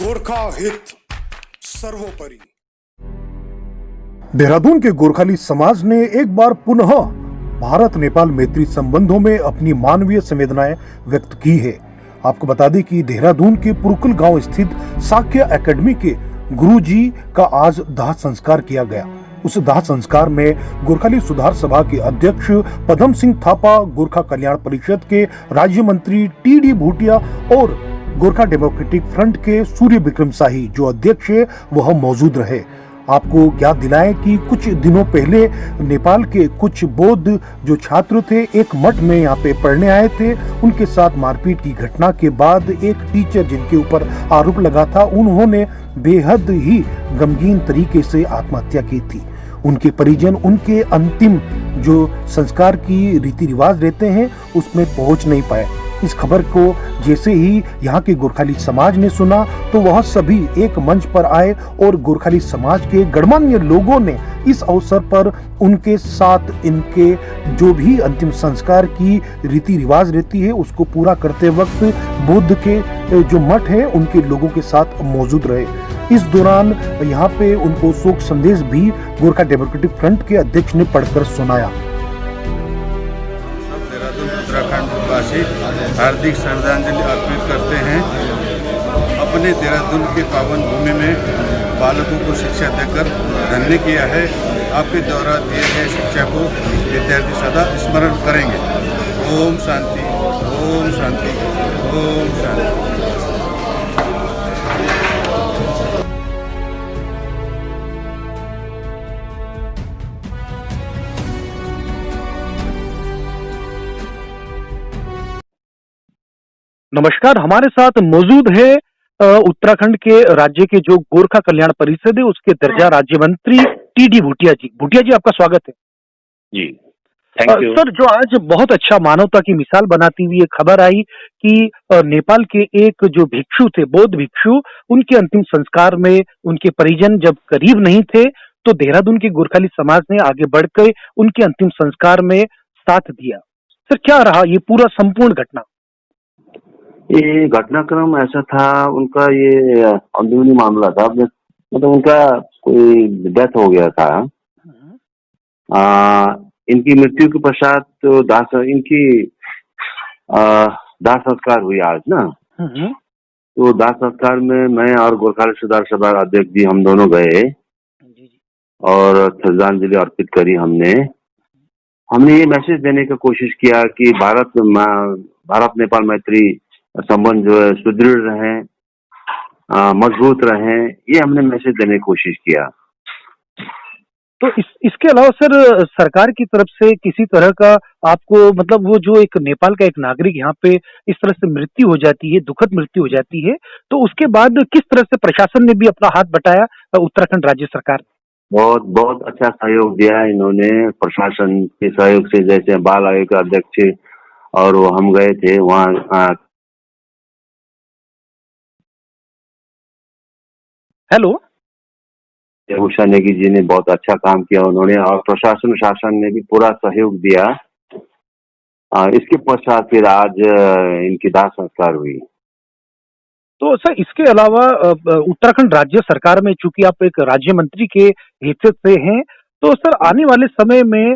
गोरखा हित सर्वोपरि। देहरादून के गोरखाली समाज ने एक बार पुनः भारत नेपाल मैत्री संबंधों में अपनी मानवीय संवेदनाएं व्यक्त की है। आपको बता दें कि देहरादून के पुरकुल गांव स्थित साक्य एकेडमी के गुरुजी का आज दाह संस्कार किया गया। उस दाह संस्कार में गोरखाली सुधार सभा के अध्यक्ष पदम सिंह थापा, गोरखा कल्याण परिषद के राज्य मंत्री टी.डी. भूटिया और गोरखा डेमोक्रेटिक फ्रंट के सूर्य विक्रम शाही जो अध्यक्ष है वह मौजूद रहे। आपको याद दिलाएं कि कुछ दिनों पहले नेपाल के कुछ बौद्ध जो छात्र थे एक मठ में यहाँ पे पढ़ने आए थे, उनके साथ मारपीट की घटना के बाद एक टीचर जिनके ऊपर आरोप लगा था उन्होंने बेहद ही गमगीन तरीके से आत्महत्या की थी। उनके परिजन उनके अंतिम जो संस्कार की रीति रिवाज रहते हैं उसमें पहुंच नहीं पाए। इस खबर को जैसे ही यहाँ के गोरखाली समाज ने सुना तो वह सभी एक मंच पर आए और गोरखाली समाज के गणमान्य लोगों ने इस अवसर पर उनके साथ इनके जो भी अंतिम संस्कार की रीति रिवाज रहती है उसको पूरा करते वक्त बुद्ध के जो मठ है उनके लोगों के साथ मौजूद रहे। इस दौरान यहाँ पे उनको शोक संदेश भी गोरखा डेमोक्रेटिक फ्रंट के अध्यक्ष ने पढ़कर सुनाया। उत्तराखंड वासी हार्दिक श्रद्धांजलि अर्पित करते हैं। अपने देहरादून के पावन भूमि में बालकों को शिक्षा देकर धन्य किया है। आपके द्वारा दिए गए शिक्षा को विद्यार्थी सदा स्मरण करेंगे। ओम शांति, ओम शांति, ओम शांति। नमस्कार, हमारे साथ मौजूद है उत्तराखंड के राज्य के जो गोरखा कल्याण परिषद है उसके दर्जा राज्य मंत्री टी.डी. भूटिया जी। भूटिया जी, आपका स्वागत है। जी, थैंक यू। सर, जो आज बहुत अच्छा मानवता की मिसाल बनाती हुई एक खबर आई कि नेपाल के एक जो भिक्षु थे, बौद्ध भिक्षु, उनके अंतिम संस्कार में उनके परिजन जब करीब नहीं थे तो देहरादून के गोरखाली समाज ने आगे बढ़कर उनके अंतिम संस्कार में साथ दिया। सर, क्या रहा ये पूरा संपूर्ण घटना? ये घटनाक्रम ऐसा था, उनका ये अंदरूनी मामला था, मतलब उनका कोई डेथ हो गया था। इनकी मृत्यु के पश्चात तो दाह संस्कार हुई आज ना। तो दाह संस्कार में मैं और गोरखाली सुधार सभा अध्यक्ष जी हम दोनों गए और श्रद्धांजलि अर्पित करी। हमने ये मैसेज देने का कोशिश किया कि भारत नेपाल मैत्री संबंध जो है सुदृढ़ रहे, मजबूत रहे, ये हमने मैसेज देने की कोशिश किया। तो इसके अलावा सर, सरकार की तरफ से किसी तरह का आपको, मतलब वो जो एक नेपाल का एक नागरिक यहाँ पे इस तरह से मृत्यु हो जाती है, दुखद मृत्यु हो जाती है, तो उसके बाद किस तरह से प्रशासन ने भी अपना हाथ बटाया? उत्तराखंड राज्य सरकार बहुत बहुत अच्छा सहयोग दिया इन्होंने, प्रशासन के सहयोग से। जैसे बाल आयोग के अध्यक्ष और वो हम गए थे वहाँ। हेलो, उषा नेगी जी ने बहुत अच्छा काम किया उन्होंने, और प्रशासन शासन ने भी पूरा सहयोग दिया। इसके पश्चात फिर आज इनकी दाह संस्कार हुई। तो सर, इसके अलावा उत्तराखंड राज्य सरकार में चूंकि आप एक राज्य मंत्री के हैसियत से हैं, तो सर आने वाले समय में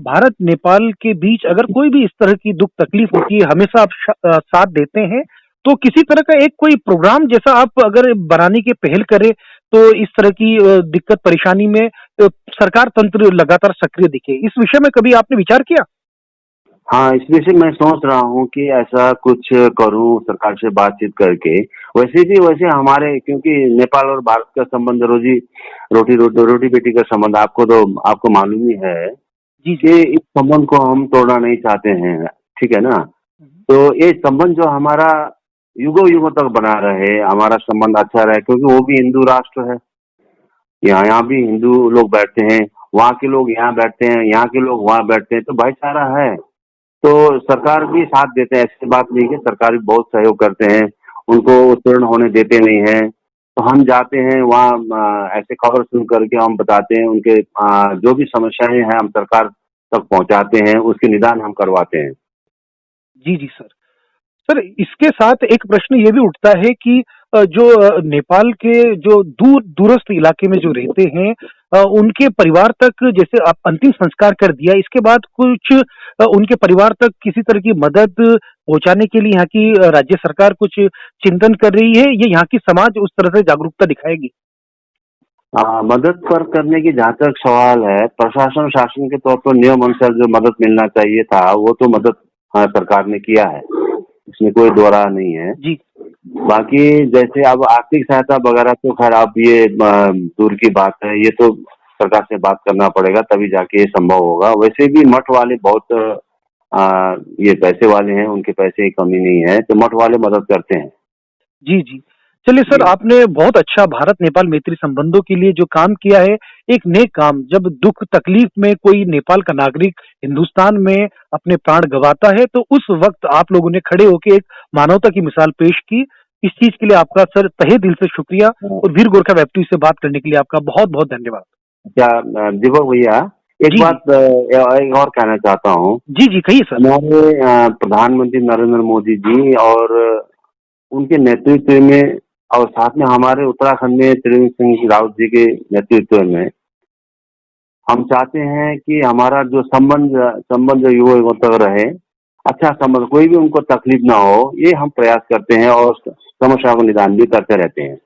भारत नेपाल के बीच अगर कोई भी इस तरह की दुख तकलीफ होती है, हमेशा आप साथ देते हैं, तो किसी तरह का एक कोई प्रोग्राम जैसा आप अगर बनाने की पहल करें तो इस तरह की दिक्कत परेशानी में सरकार तंत्र लगातार सक्रिय दिखे, इस विषय में कभी आपने विचार किया? हाँ, इस विषय मैं सोच रहा हूँ कि ऐसा कुछ करूँ सरकार से बातचीत करके। वैसे हमारे, क्योंकि नेपाल और भारत का संबंध रोटी बेटी का संबंध आपको मालूम ही है कि इस संबंध को हम तोड़ना नहीं चाहते हैं, ठीक है ना। तो ये संबंध जो हमारा युगों तक बना रहे, हमारा संबंध अच्छा रहे, क्योंकि वो भी हिंदू राष्ट्र है। यहाँ भी हिंदू लोग बैठते हैं, वहाँ के लोग यहाँ बैठते हैं, यहाँ के लोग वहाँ बैठते हैं, तो भाईचारा है। तो सरकार भी साथ देते हैं, ऐसी बात नहीं है, सरकार भी बहुत सहयोग करते हैं, उनको उत्तीर्ण होने देते नहीं है। तो हम जाते हैं वहाँ, ऐसे खबर सुन करके हम बताते हैं, उनके जो भी समस्याएं हैं हम सरकार तक पहुँचाते हैं, उसके निदान हम करवाते हैं। जी सर। सर, इसके साथ एक प्रश्न ये भी उठता है कि नेपाल के जो दूरस्थ इलाके में जो रहते हैं, उनके परिवार तक जैसे आप अंतिम संस्कार कर दिया, इसके बाद कुछ उनके परिवार तक किसी तरह की मदद पहुंचाने के लिए यहाँ की राज्य सरकार कुछ चिंतन कर रही है, ये यहाँ की समाज उस तरह से जागरूकता दिखाएगी? मदद पर करने की जहाँ तक सवाल है, प्रशासन शासन के तौर पर नियम अनुसार जो मदद मिलना चाहिए था वो तो मदद सरकार ने किया है, इसमें कोई दो राय नहीं है जी बाकी जैसे अब आर्थिक सहायता वगैरह तो खैर अब ये दूर की बात है, ये तो सरकार से बात करना पड़ेगा तभी जाके ये संभव होगा। वैसे भी मठ वाले बहुत ये पैसे वाले हैं, उनके पैसे की कमी नहीं है, तो मठ वाले मदद करते हैं। जी जी। चलिए सर, आपने बहुत अच्छा भारत नेपाल मैत्री संबंधों के लिए जो काम किया है, एक नेक काम। जब दुख तकलीफ में कोई नेपाल का नागरिक हिंदुस्तान में अपने प्राण गंवाता है तो उस वक्त आप लोगों ने खड़े होकर एक मानवता की मिसाल पेश की। इस चीज के लिए आपका सर तहे दिल से शुक्रिया, और वीर गोरखा वेब टीवी से बात करने के लिए आपका बहुत बहुत धन्यवाद। क्या दीपक भैया, एक जी बात एक और कहना चाहता हूँ। जी जी, कहिए सर। हमारे प्रधानमंत्री नरेंद्र मोदी जी और उनके नेतृत्व में और साथ में हमारे उत्तराखंड में त्रिवेंद्र सिंह रावत जी के नेतृत्व में हम चाहते हैं कि हमारा जो संबंध युवाओं तक रहे, अच्छा संबंध, कोई भी उनको तकलीफ ना हो, ये हम प्रयास करते हैं और समस्या को निदान भी करते रहते हैं।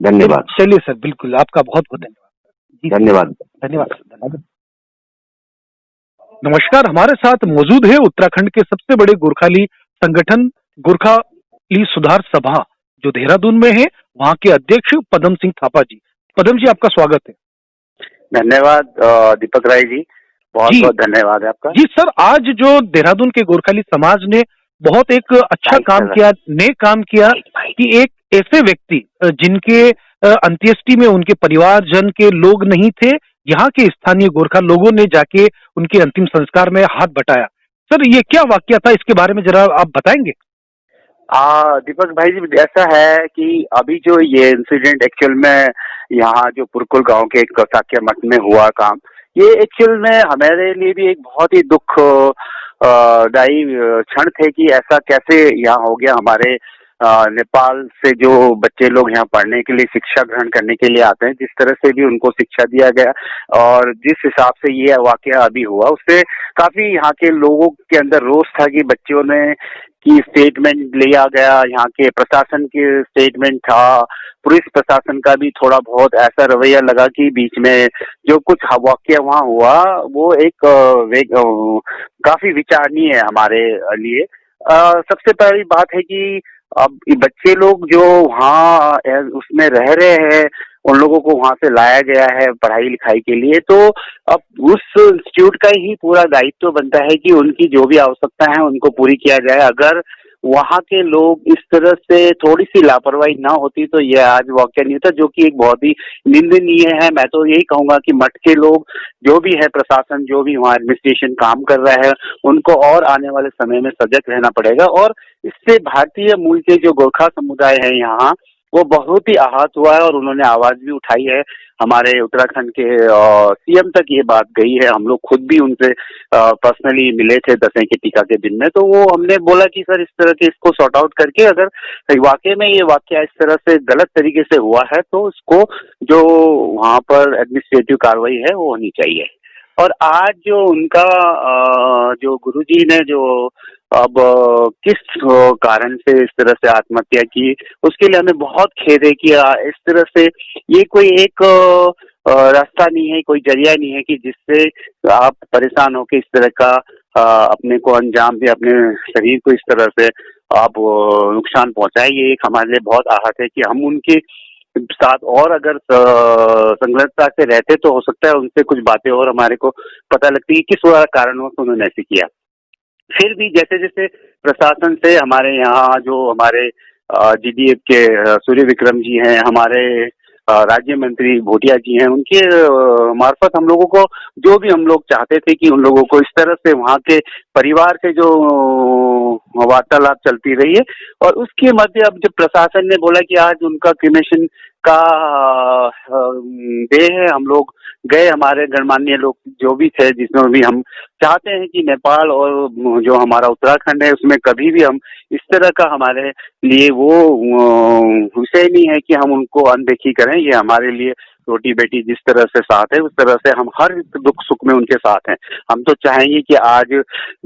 धन्यवाद। चलिए सर, बिल्कुल, आपका बहुत बहुत धन्यवाद। धन्यवाद। धन्यवाद। नमस्कार, हमारे साथ मौजूद है उत्तराखंड के सबसे बड़े गोरखाली संगठन गोरखाली सुधार सभा जो देहरादून में है, वहाँ के अध्यक्ष पदम सिंह थापा जी। पदम जी, आपका स्वागत है। धन्यवाद दीपक राय जी, बहुत बहुत धन्यवाद है आपका। जी सर, आज जो देहरादून के गोरखाली समाज ने बहुत एक अच्छा काम किया, नेक काम किया कि एक ऐसे व्यक्ति जिनके अंत्येष्टि में उनके परिवारजन के लोग नहीं थे, यहाँ के स्थानीय गोरखा लोगों ने जाके उनके अंतिम संस्कार में हाथ बटाया। सर, ये क्या वाकया था, इसके बारे में जरा आप बताएंगे? दीपक भाई जी, ऐसा है कि अभी जो ये इंसिडेंट एक्चुअल में यहाँ जो पुरकुल गांव के एक साक्य मठ में हुआ काम, ये एक्चुअल में हमारे लिए भी एक बहुत ही दुख दायी क्षण थे कि ऐसा कैसे यहाँ हो गया। हमारे नेपाल से जो बच्चे लोग यहाँ पढ़ने के लिए, शिक्षा ग्रहण करने के लिए आते हैं, जिस तरह से भी उनको शिक्षा दिया गया और जिस हिसाब से ये वाकया अभी हुआ, उससे काफी यहाँ के लोगों के अंदर रोष था कि बच्चों ने की स्टेटमेंट लिया गया, यहाँ के प्रशासन के स्टेटमेंट था, पुलिस प्रशासन का भी थोड़ा बहुत ऐसा रवैया लगा कि बीच में जो कुछ वाकया वहाँ हुआ वो एक काफी विचारणीय है हमारे लिए। सबसे पहली बात है कि अब बच्चे लोग जो वहाँ उसमें रह रहे हैं, उन लोगों को वहां से लाया गया है पढ़ाई लिखाई के लिए, तो अब उस इंस्टीट्यूट का ही पूरा दायित्व बनता है कि उनकी जो भी आवश्यकता है उनको पूरी किया जाए। अगर वहाँ के लोग इस तरह से थोड़ी सी लापरवाही ना होती तो यह आज वाकया नहीं होता, जो कि एक बहुत ही निंदनीय है। मैं तो यही कहूंगा कि मठ के लोग जो भी है, प्रशासन जो भी वहाँ एडमिनिस्ट्रेशन काम कर रहा है, उनको और आने वाले समय में सजग रहना पड़ेगा। और इससे भारतीय मूल के जो गोरखा समुदाय है यहाँ, वो बहुत ही आहत हुआ है और उन्होंने आवाज भी उठाई है। हमारे उत्तराखंड के सीएम तक ये बात गई है। हम लोग खुद भी उनसे पर्सनली मिले थे दशहरे के टीका के दिन में, तो वो हमने बोला कि सर इस तरह के इसको सॉर्ट आउट करके, अगर वाकई में ये वाकया इस तरह से गलत तरीके से हुआ है तो उसको जो वहाँ पर एडमिनिस्ट्रेटिव कार्रवाई है वो होनी चाहिए। और आज जो उनका जो गुरुजी ने जो अब किस कारण से इस तरह से आत्महत्या की, उसके लिए हमें बहुत खेद है कि इस तरह से ये कोई एक रास्ता नहीं है, कोई जरिया नहीं है कि जिससे आप परेशान होकर इस तरह का अपने को अंजाम दे, अपने शरीर को इस तरह से आप नुकसान पहुंचाए। ये एक हमारे लिए बहुत आहत है कि हम उनके साथ और अगर संलग्नता से रहते तो हो सकता है उनसे कुछ बातें और हमारे को पता लगती है किस कारणों से उन्होंने ऐसे किया। फिर भी जैसे जैसे प्रशासन से हमारे यहाँ जो हमारे जीडीएफ के सूर्य विक्रम जी हैं, हमारे राज्य मंत्री भोटिया जी हैं, उनके मार्फत हम लोगों को जो भी हम लोग चाहते थे कि उन लोगों को इस तरह से वहाँ के परिवार से जो वार्तालाप चलती रही है। और उसके मध्य अब जब प्रशासन ने बोला कि आज उनका क्रिमेशन का देह है। हम लोग गए, हमारे गणमान्य लोग जो भी थे, जिसमें भी हम चाहते हैं कि नेपाल और जो हमारा उत्तराखंड है उसमें कभी भी हम इस तरह का हमारे लिए वो विषय नहीं है कि हम उनको अनदेखी करें। ये हमारे लिए रोटी बेटी जिस तरह से साथ है, उस तरह से हम हर दुख सुख में उनके साथ हैं। हम तो चाहेंगे कि आज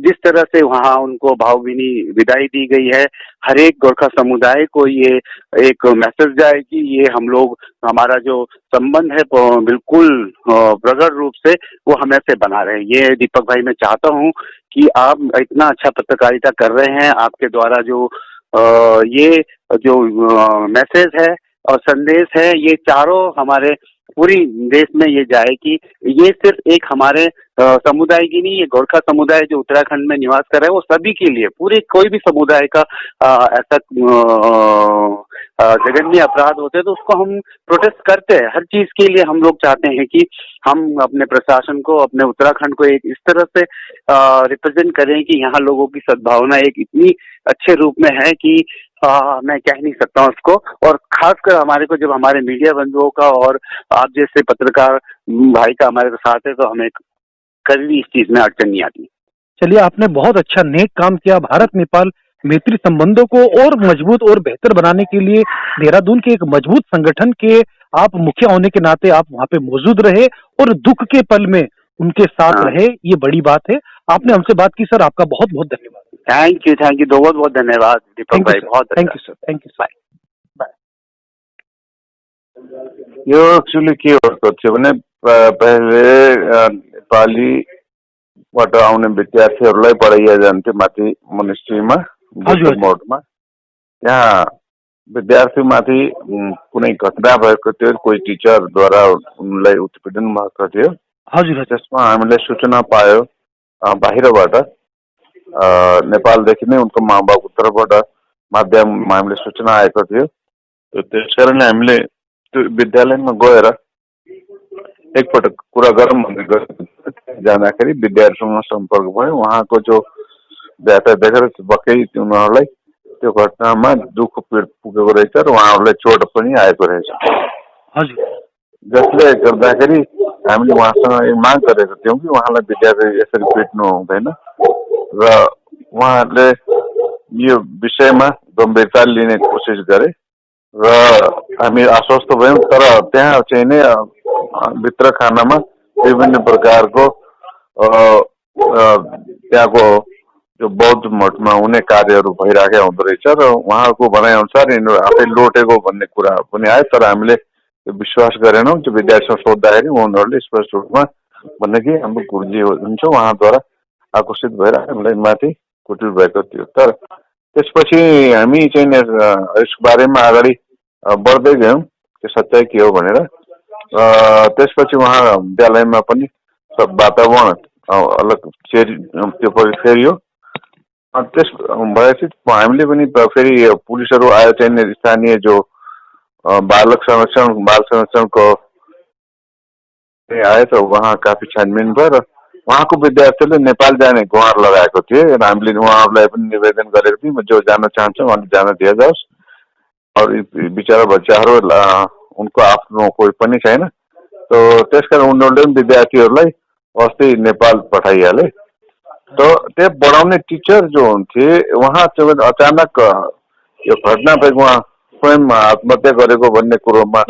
जिस तरह से वहाँ उनको भावभीनी विदाई दी गई है, हर एक गोरखा समुदाय को ये एक मैसेज जाए कि ये हम लोग, हमारा जो संबंध है बिल्कुल प्रगाढ़ रूप से वो हमें से बना रहे। ये दीपक भाई मैं चाहता हूँ कि आप इतना अच्छा पत्रकारिता कर रहे हैं, आपके द्वारा जो ये जो मैसेज है और संदेश है, ये चारों हमारे पूरी देश में ये जाए कि ये सिर्फ एक हमारे समुदाय की नहीं, ये गोरखा समुदाय जो उत्तराखंड में निवास कर रहा है वो सभी के लिए, पूरे कोई भी समुदाय का ऐसा जघन्य अपराध होते हैं तो उसको हम प्रोटेस्ट करते हैं। हर चीज के लिए हम लोग चाहते हैं कि हम अपने प्रशासन को, अपने उत्तराखंड को एक इस तरह से रिप्रेजेंट करें कि यहाँ लोगों की सद्भावना एक इतनी अच्छे रूप में है कि मैं कह नहीं सकता हूँ उसको। और खासकर हमारे को, जब हमारे मीडिया बंधुओं का और आप जैसे पत्रकार भाई का हमारे साथ है, तो हमें कभी भी इस चीज में अड़चन नहीं आती। चलिए, आपने बहुत अच्छा नेक काम किया। भारत नेपाल मैत्री संबंधों को और मजबूत और बेहतर बनाने के लिए देहरादून के एक मजबूत संगठन के आप मुखिया होने के नाते आप वहाँ पे मौजूद रहे और दुख के पल में उनके साथ रहे, ये बड़ी बात है। आपने हमसे बात की सर, आपका बहुत बहुत धन्यवाद। थैंक यू, बहुत बहुत धन्यवाद दीपक भाई, बहुत thank you sir, thank you sir. Yo actually के भएको थियो भने पहिले नेपालीबाट आउने विद्यार्थीहरूलाई पढाइया जान्थ्यो माथि मोनेस्ट्रीमा, मोडमा। त्यहाँ विद्यार्थीमाथि कुनै घटना भएको थियो, कोही टिचरद्वारा उनलाई उत्पीडन भएको थियो। हजुर, त्यसमा हामीले सूचना पायो बाहिरबाट, नेपालदेखि नै उनको माबाबुको तर्फबाट माध्यममा हामीले सूचना आएको थियो। त्यसकारणले हामीले त्यो विद्यालयमा गएर एकपटक कुरा गरौँ भन्दै जाँदाखेरि विद्यार्थीसँग सम्पर्क भयो। उहाँको जो व्यथा देखेर पक्कै उनीहरूलाई त्यो घटनामा दुःख पीड पुगेको रहेछ र उहाँहरूलाई चोट पनि आएको रहेछ। जसले गर्दाखेरि हामीले उहाँसँग यो माग गरेको थियौँ कि उहाँलाई विद्यार्थी यसरी पिट्नु हुँदैन र उहाँहरूले यो विषयमा गम्भीरता लिने कोसिस गरे र हामी आश्वस्त भयौँ। तर त्यहाँ चाहिँ नै भित्र खानामा विभिन्न प्रकारको त्यहाँको जो बौद्ध मठमा हुने कार्यहरू भइराखेका हुँदो रहेछ र उहाँको भनाइअनुसार यिनीहरू आफै लोटेको भन्ने कुरा पनि आयो। तर हामीले त्यो विश्वास गरेनौँ। त्यो विद्यार्थीसँग सोद्धाखेरि उनीहरूले स्पष्ट रूपमा भने कि हाम्रो गुरुजी हुनुहुन्छ, उहाँद्वारा आकर्षित भएर हामीलाई माथि कुटिल भएको थियो। तर त्यसपछि हामी चाहिँ यस बारेमा अगाडि बढ्दै गयौँ त्यो सच्चाइ के हो भनेर। त्यसपछि उहाँ विद्यालयमा पनि सब वातावरण अलग त्यो फेरियो। त्यस भएपछि हामीले पनि फेरि पुलिसहरू आयो, चाहिँ स्थानीय जो बाल संरक्षणको आयो त उहाँ काफी छानबिन भयो र उहाँको विद्यार्थीले नेपाल जाने गुहार लगाएको थिए र हामीले उहाँहरूलाई पनि निवेदन गरेको थियौँ, जो जान चाहन्छ उहाँले जान दिया जाओस्। और बिचरा बच्चाहरू उनको आफ्नो कोही पनि छैन, तो त्यसकारण उनीहरूले पनि विद्यार्थीहरूलाई अस्ति नेपाल पठाइहाले। तो त्यो पढाउने टिचर जो हुन्थे उहाँ चाहिँ अचानक यो घटना भएको उहाँ स्वयं आत्महत्या गरेको भन्ने कुरोमा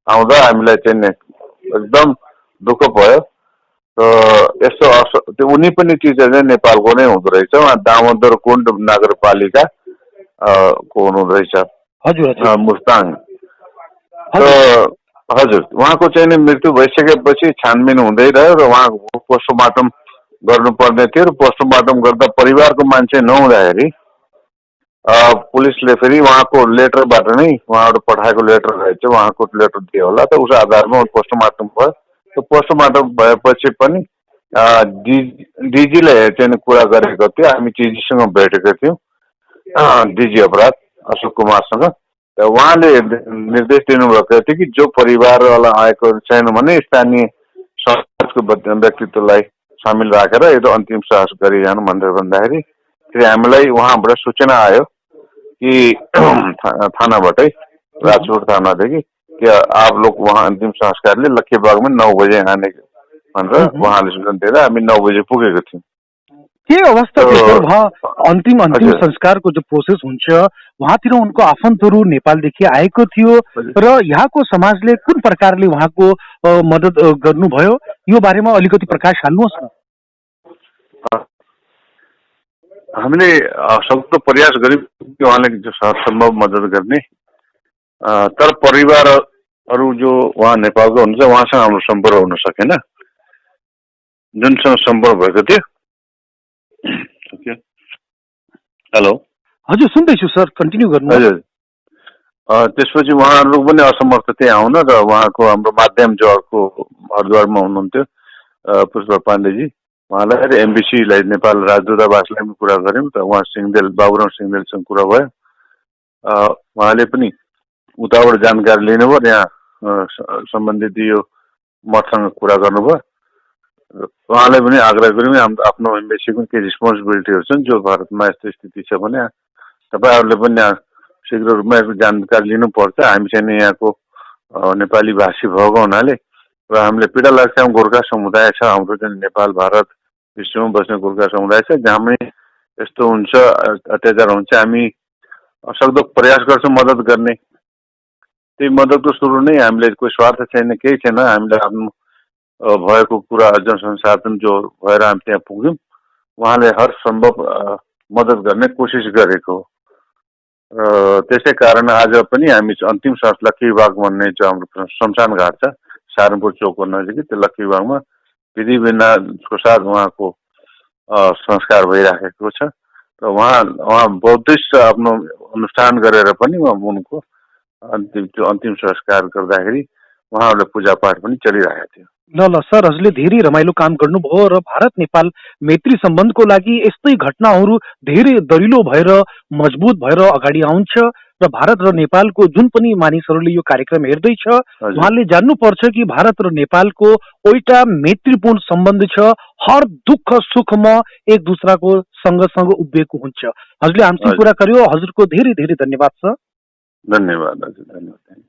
आउँदा हामीलाई चाहिँ एकदम दुःख भयो। यस्तो त्यो उनी पनि टिचर चाहिँ नेपालको नै हुँदो रहेछ। उहाँ दामोदर कुण्ड नगरपालिका को हुनुहुँदो रहेछ, मुस्ताङ। हजुर, उहाँको चाहिँ मृत्यु भइसकेपछि छानबिन हुँदै रह्यो र उहाँको पोस्टमार्टम गर्नुपर्ने थियो र पोस्टमार्टम गर्दा परिवारको मान्छे नहुँदाखेरि पुलिसले फेरि उहाँको लेटरबाट नै उहाँबाट पठाएको लेटर रहेछ, उहाँको लेटर दियो होला, त उस आधारमा पोस्टमार्टम भयो। त्यो पोस्टमार्टम भएपछि पनि डिजीले चाहिँ कुरा गरेको थियो। हामी डिजीसँग भेटेको थियौँ, डिजी अपराध अशोक कुमारसँग। उहाँले निर्देश दिनुभएको थियो कि जो परिवारवाला आएको छैन भने स्थानीय समाजको व्यक्तित्वलाई सामेल राखेर यो अन्तिम साहस गरिरहनु भनेर भन्दाखेरि फेरि हामीलाई उहाँबाट सूचना आयो कि थानाबाटै, राजपुर थानादेखि कि आप लोग वहाँ अन्तिम संस्कारले लक्कीबाग में 9 बजे आने भनेर उहाँले सूचना दिएर हामी 9 बजे पुगेको थियौँ। के अवस्था थियो सर वहाँ अन्तिम हजुर। संस्कारको जो प्रोसेस हुन्छ वहाँतिर उनको आफन्तहरू नेपालदेखि आएको थियो र यहाँको समाजले कुन प्रकारले उहाँको मद्दत गर्नुभयो यो बारेमा अलिकति प्रकाश हाल्नुहोस् न। हामीले सक्दो प्रयास गर्यौँ कि उहाँले जो सहजसम्भव मद्दत गर्ने, तर परिवारहरू जो उहाँ नेपालको हुनुहुन्छ उहाँसँग हाम्रो सम्पर्क हुन सकेन। जुनसँग सम्पर्क भएको थियो हेलो हजुर सुन्दैछु सर, कन्टिन्यू गर्नु। हजुर, त्यसपछि उहाँहरू पनि असमर्थ थिए आउन र उहाँको हाम्रो माध्यम जो अर्को हरिद्वारमा हुनुहुन्थ्यो पुष्प पाण्डेजी, उहाँलाई एमबीसीलाई नेपाल राजदूतावासलाई पनि कुरा गऱ्यौँ त उहाँ सिंहदेल बाबुराम सिंहदेलसँग कुरा भयो। उहाँले पनि उताबाट जानकारी लिनुभयो र यहाँ सम्बन्धित यो मठसँग कुरा गर्नुभयो। उहाँलाई पनि आग्रह गऱ्यौँ हाम्रो आफ्नो एम्बेसीको केही रिस्पोन्सिबिलिटीहरू छन् जो भारतमा यस्तो स्थिति छ भने तपाईँहरूले पनि शीघ्र रूपमा यसको जानकारी लिनुपर्छ। हामी चाहिँ यहाँको नेपाली भाषी भएको हुनाले र हामीले पीडा लाग्छ गोर्खा समुदाय छ, हाम्रो चाहिँ नेपाल भारत विश्वमा बस्ने गोर्खा समुदाय छ, जहाँ पनि यस्तो हुन्छ अत्याचार हुन्छ, हामी सक्दो प्रयास गर्छौँ मद्दत गर्ने। त्यही मद्दतको सुरु नै हामीले कोही स्वार्थ छैन, केही छैन, हामीले आफ्नो भएको कुरा जनसंसाधन जो भएर हामी त्यहाँ पुग्यौँ। उहाँले हर सम्भव मद्दत गर्ने कोसिस गरेको हो। त्यसै कारण आज पनि हामी अन्तिम सांस लक्कीबाग भन्ने जो हाम्रो शमशान घाट छ सारनपुर चौकको नजिकै, त्यो लक्कीबागमा विधि विधानको साथ उहाँको संस्कार भइराखेको छ र उहाँ बौद्धिस्ट आफ्नो अनुष्ठान गरेर पनि उनको अन्तिम संस्कार गर्दाखेरि उहाँहरूले पूजापाठ पनि चलिरहेको थियो। ल सर, हजुरले धेरै रमाइलो काम गर्नुभयो र भारत नेपाल मैत्री सम्बन्धको लागि यस्तै घटनाहरू धेरै दरिलो भएर मजबुत भएर अगाडि आउँछ र भारत र नेपालको जुन पनि मानिसहरूले यो कार्यक्रम हेर्दैछ उहाँले जान्नुपर्छ कि भारत र नेपालको एउटा मैत्रीपूर्ण सम्बन्ध छ, हर दुःख सुखमा एक दूसराको सँगसँग उभिएको हुन्छ। हजुरले हामीसँग कुरा गर्यो, हजुरको धेरै धेरै धन्यवाद छ। धन्यवाद हजुर, धन्यवाद।